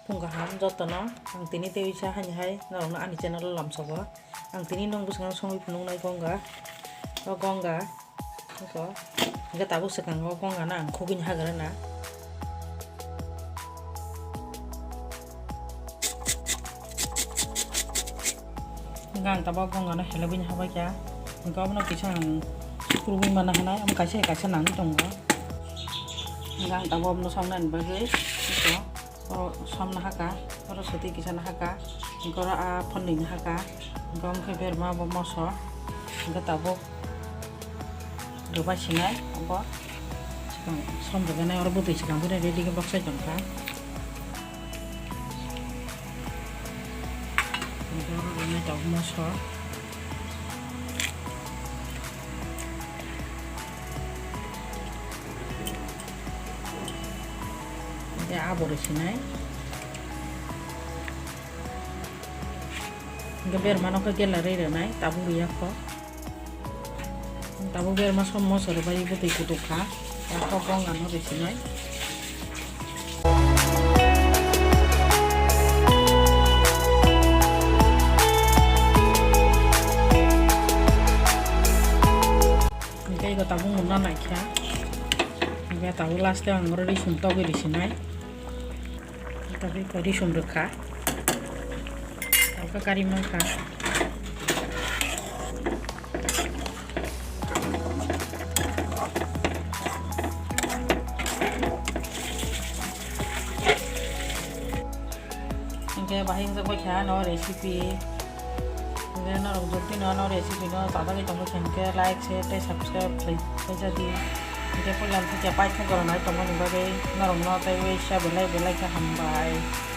Pungka ham jotono ang tini tewi sa hanya hai narong na ani channel lam sobo ang tini nong busang songi punung nai gonga ko nga tabu sekang gonga na ang khugin hagara na nga ang tabu gonga na helabin haba kya nga abno kisang kurubin mana hanai am kaise nang tongo nga ang tabu abno samnan bagai ko samna haka oro seti kisana haka ngora a phonning haka ngom ke ber ma bo moso ngata bo doba sinai abo som daga na oro buti sikang bure ready ke box jongka ngora na taw moso ya abore sinai ber mano ka gela re nai tabu ya ko tabu ber ma som mo sore bari buti kutu kha ya ko gong ano re sinai ngai ko tabu munna nai kha ngai tabu last ang ngore ri sum to ge ri sinai tapi ko ri sum rekha ka kari mangka ingke bahing sa ko kya no recipe ingke na ro joti no recipe no tada ke tomo ingke like share te subscribe sai jadi ingke ko lam se pai ko na tomo ni bage na ro no te we sha belai ka hambai